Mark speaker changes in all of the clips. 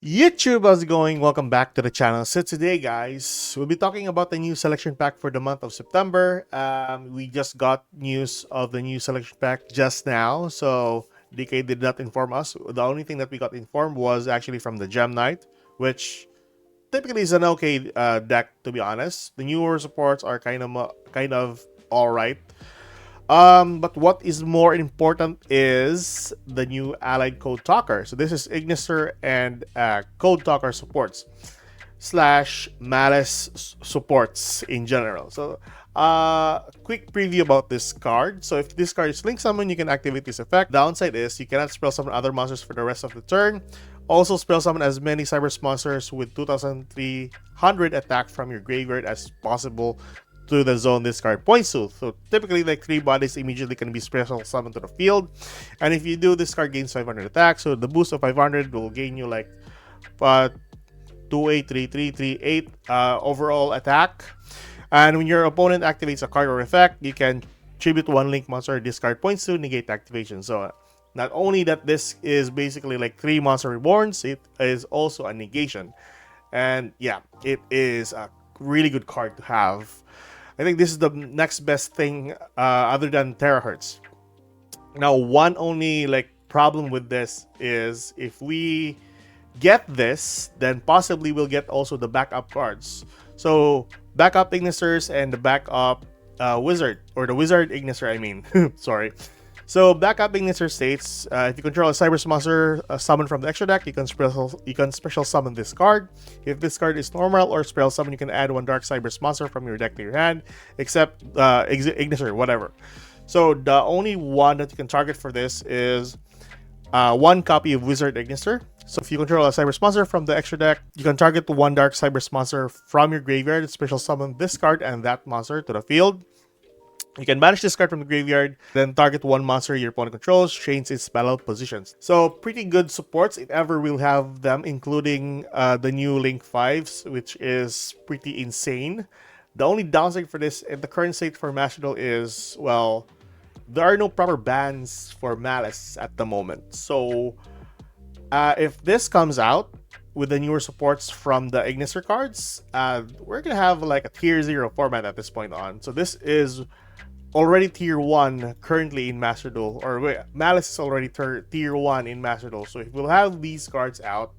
Speaker 1: YouTube, how's it going? Welcome back to the channel. So today, guys, we'll be talking about the new selection pack for the month of September. We just got news of the new selection pack just now, so DK did not inform us. The only thing that we got informed was actually from the Gem Knight, which typically is an okay deck, to be honest. The newer supports are kind of all right. But what is more important is the new allied code talker. So this is Ignister and code talker supports slash malice supports in general. So quick preview about this card. So if this card is link summon, you can activate this effect. Downside is you cannot spell summon other monsters for the rest of the turn. Also spell summon as many Cyber monsters with 2300 attack from your graveyard as possible to the zone this card points to. So typically, like 3 bodies immediately can be special summoned to the field, and if you do, this card gains 500 attack. So the boost of 500 will gain you like 2833338 overall attack. And when your opponent activates a card or effect, you can tribute one link monster this card points to, negate activation. So not only that this is basically like 3 monster reborns, it is also a negation. And yeah, it is a really good card to have. I think this is the next best thing other than Terahertz. Now, one only like problem with this is if we get this, then possibly we'll get also the backup cards. So backup Ignisters and the backup Wizard, or the Wizard Ignister, I mean. Sorry. So backup Ignister states, if you control a Cyber monster summoned from the extra deck, you can special summon this card. If this card is normal or spell summon, you can add one Dark Cyber monster from your deck to your hand, except Ignister, whatever. So the only one that you can target for this is one copy of Wizard Ignister. So if you control a Cyber monster from the extra deck, you can target one Dark Cyber monster from your graveyard, special summon this card and that monster to the field. You can banish this card from the graveyard, then target one monster your opponent controls, change its battle positions. So pretty good supports if ever we'll have them, including the new Link 5s, which is pretty insane. The only downside for this in the current state for Mastodon is, well, there are no proper bans for Malice at the moment. So if this comes out with the newer supports from the Ignister cards, we're gonna have like a tier 0 format at this point on. So this is already tier 1 currently in Master Duel, or wait, Malice is already tier 1 in Master Duel. So if we'll have these cards out,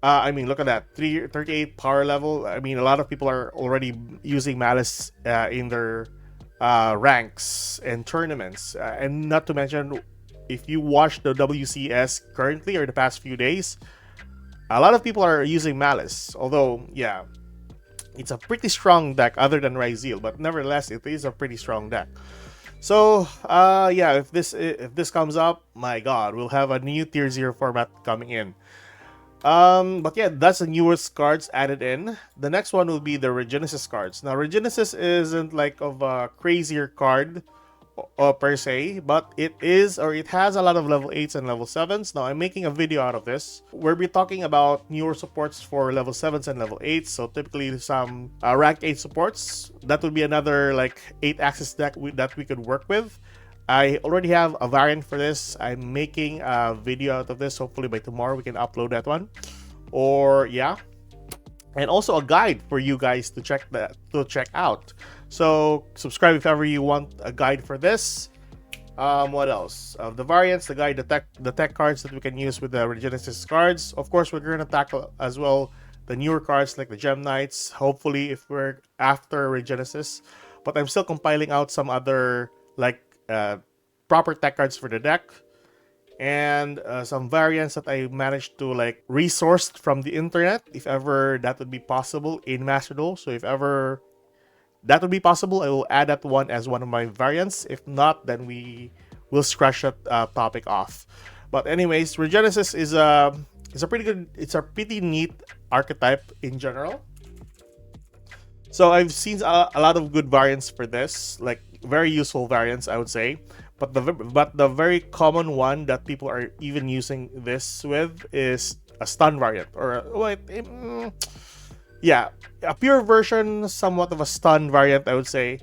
Speaker 1: I mean, look at that, 38 power level. I mean, a lot of people are already using Malice in their ranks and tournaments, and not to mention, if you watch the WCS currently or the past few days, a lot of people are using Malice. Although, yeah, it's a pretty strong deck other than Ryzeal, but nevertheless, it is a pretty strong deck. So, yeah, if this comes up, my god, we'll have a new tier 0 format coming in. But yeah, that's the newest cards added in. The next one will be the Regenesis cards. Now, Regenesis isn't like of a crazier card per se, but it is, or it has a lot of level 8s and level 7s. Now I'm making a video out of this where we're talking about newer supports for level 7s and level 8s. So typically some rank 8 supports, that would be another like 8-axis deck that we could work with. I already have a variant for this. I'm making a video out of this. Hopefully by tomorrow we can upload that one, or yeah, and also a guide for you guys to check out. So subscribe if ever you want a guide for this. What else? The variants, the guide, the tech cards that we can use with the Regenesis cards. Of course, we're going to tackle as well the newer cards like the Gem Knights, hopefully if we're after Regenesis. But I'm still compiling out some other like proper tech cards for the deck, and some variants that I managed to like resourced from the internet, if ever that would be possible in Master Duel. So if ever that would be possible, I will add that one as one of my variants. If not, then we will scratch that topic off. But anyways, Regenesis is a pretty good, it's a pretty neat archetype in general. So I've seen a lot of good variants for this, like very useful variants, I would say. But the very common one that people are even using this with is a stun variant, or wait, yeah, a pure version, somewhat of a stun variant, I would say.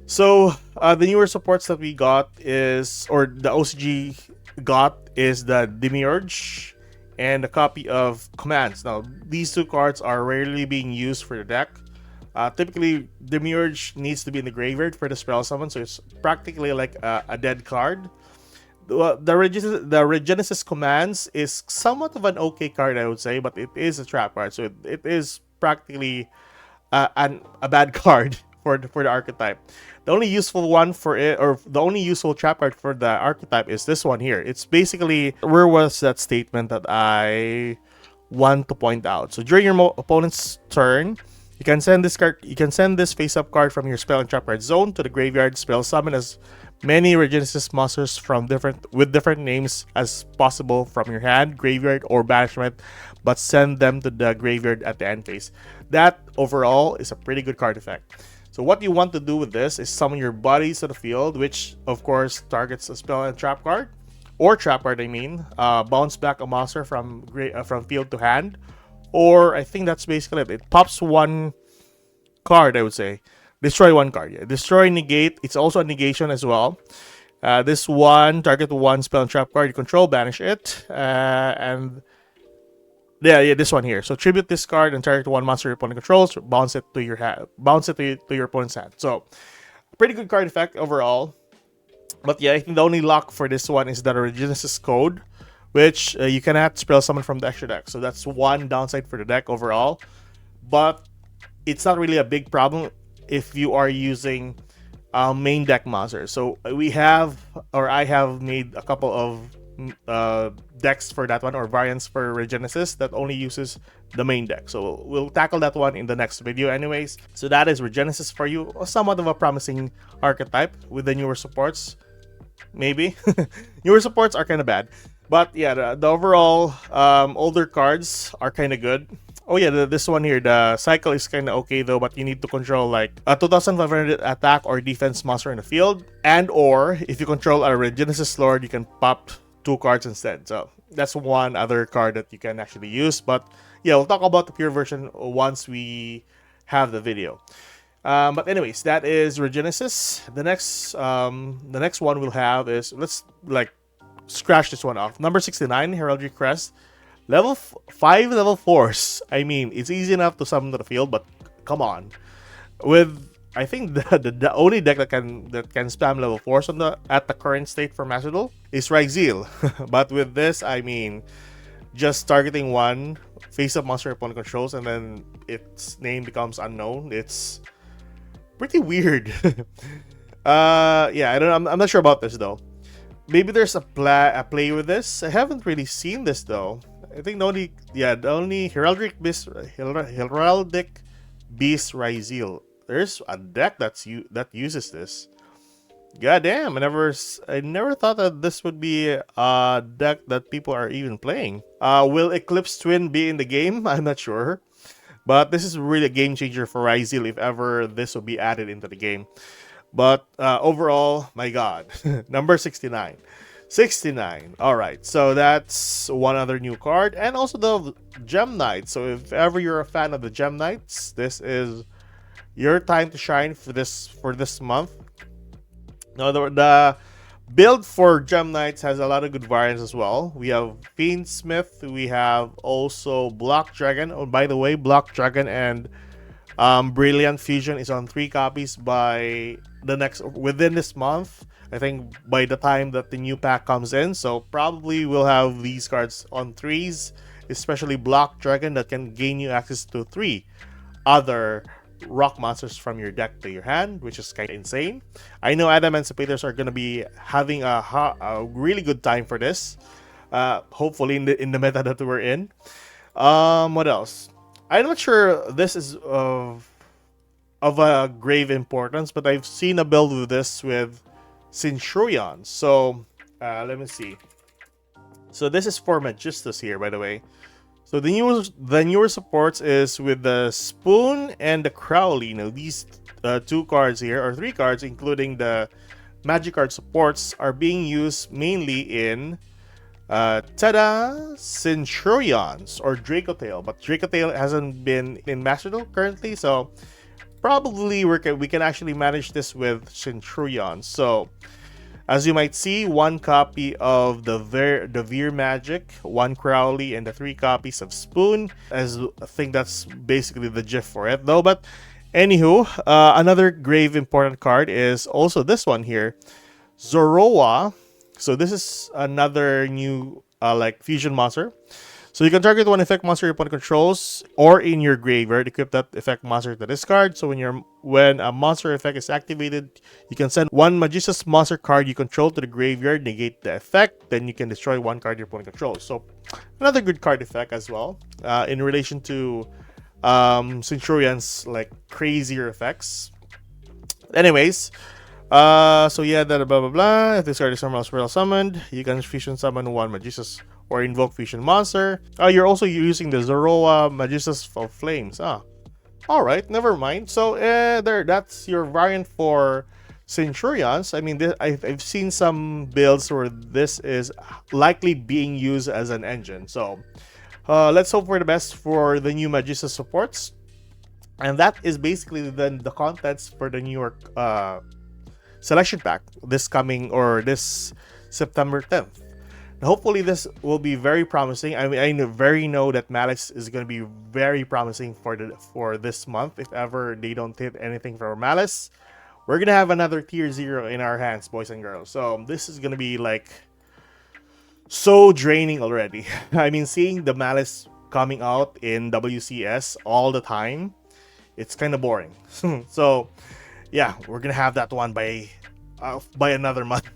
Speaker 1: So the newer supports that we got is, or the OCG got, is the Demiurge and a copy of Commands. Now, these two cards are rarely being used for the deck. Typically, Demiurge needs to be in the graveyard for the spell summon, so it's practically like a dead card. The Regenesis Commands is somewhat of an okay card, I would say, but it is a trap card, so it is practically a bad card for the archetype. The only useful one for it, or the only useful trap card for the archetype, is this one here. It's basically, where was that statement that I want to point out? So during your opponent's turn, you can send this card. You can send this face-up card from your spell and trap card zone to the graveyard. Spell summon as many Regenesis monsters with different names as possible from your hand, graveyard, or banishment, but send them to the graveyard at the end phase. That overall is a pretty good card effect. So what you want to do with this is summon your bodies to the field, which of course targets a spell and trap card, or trap card. I mean, bounce back a monster from field to hand, or I think that's basically it. It pops one card, I would say. Destroy one card. Yeah. Destroy, negate. It's also a negation as well. This one, target one spell and trap card you control, banish it, and yeah, this one here. So tribute this card and target one monster your opponent controls, bounce it to your hand, bounce it to your opponent's hand. So pretty good card effect overall. But yeah, I think the only lock for this one is the Regenesis code, which you cannot spell summon from the extra deck. So that's one downside for the deck overall. But it's not really a big problem if you are using main deck monsters. So I have made a couple of decks for that one, or variants for Regenesis that only uses the main deck. So we'll tackle that one in the next video anyways. So that is Regenesis for you. Somewhat of a promising archetype with the newer supports. Maybe. Newer supports are kind of bad. But yeah, the overall older cards are kind of good. Oh yeah, this one here, the cycle is kind of okay though, but you need to control like a 2500 attack or defense monster in the field, and or if you control a Regenesis Lord, you can pop 2 cards instead. So that's one other card that you can actually use. But yeah, we'll talk about the pure version once we have the video. But anyways, that is Regenesis. The next one we'll have is, let's like scratch this one off. Number 69, Heraldic Crest. Level 5 level 4s. I mean, it's easy enough to summon to the field, but come on. With, I think the only deck that can spam level 4s at the current state for Master Duel is Ryzeal. But with this, I mean, just targeting one face-up monster opponent controls and then its name becomes unknown. It's pretty weird. Yeah, I don't know. I'm not sure about this though. Maybe there's a play with this. I haven't really seen this though. I think the only Heraldic Beast Ryzeal. There's a deck that uses this. God damn, I never thought that this would be a deck that people are even playing. Will Eclipse Twin be in the game? I'm not sure. But this is really a game changer for Ryzeal if ever this will be added into the game. But overall, my god. Number 69. 69. Alright, so that's one other new card. And also the Gem Knights. So if ever you're a fan of the Gem Knights, this is your time to shine for this month. Now the build for Gem Knights has a lot of good variants as well. We have Fiendsmith, we have also Block Dragon. Oh, by the way, Block Dragon and Brilliant Fusion is on 3 copies within this month. I think by the time that the new pack comes in, so probably we'll have these cards on 3s, especially Block Dragon that can gain you access to 3 other rock monsters from your deck to your hand, which is kind of insane. I know Emancipators are going to be having a really good time for this. Hopefully in the meta that we're in. What else? I'm not sure this is of a grave importance, but I've seen a build with this with Centurion. So let me see. So this is for Magistus here, by the way. So the newer supports is with the Spoon and the Crowley. Now these 2 cards here, or 3 cards, including the Magic card supports, are being used mainly in Centurions or Dracotail. But Dracotail hasn't been in Master Duel currently, so probably we can actually manage this with Centurion. So As you might see, 1 copy of the Veer Magic, 1 Crowley, and the 3 copies of Spoon. As I think that's basically the gif for it, though. But anywho, another grave important card is also this one here, Zoroa. So this is another new like fusion monster. So you can target 1 effect monster your opponent controls or in your graveyard. Equip that effect monster to this card. So when a monster effect is activated, you can send 1 Magistus monster card you control to the graveyard, negate the effect. Then you can destroy 1 card your opponent controls. So another good card effect as well. In relation to Centurion's like crazier effects. Anyways, so yeah, that blah blah blah. If this card is somewhere else well summoned, you can fusion summon 1 Magistus or invoke fusion monster. You're also using the Zoroa Magistus of Flames. Alright, never mind. So that's your variant for Centurions. I mean, I've seen some builds where this is likely being used as an engine. So let's hope for the best for the new Magistus supports. And that is basically then the contents for the New York selection pack this September 10th. Hopefully this will be very promising. I mean, I know that Malice is going to be very promising for this month. If ever they don't hit anything for Malice, we're going to have another tier 0 in our hands, boys and girls. So this is going to be like so draining already. I mean, seeing the Malice coming out in WCS all the time, it's kind of boring. So yeah, we're going to have that one by another month.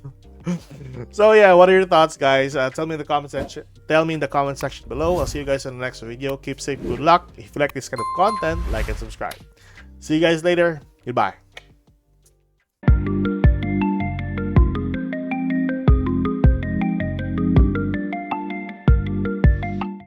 Speaker 1: So yeah, what are your thoughts, guys? Tell me in the comment section. Tell me in the comment section below. I'll see you guys in the next video. Keep safe, good luck. If you like this kind of content, like and subscribe. See you guys later. Goodbye.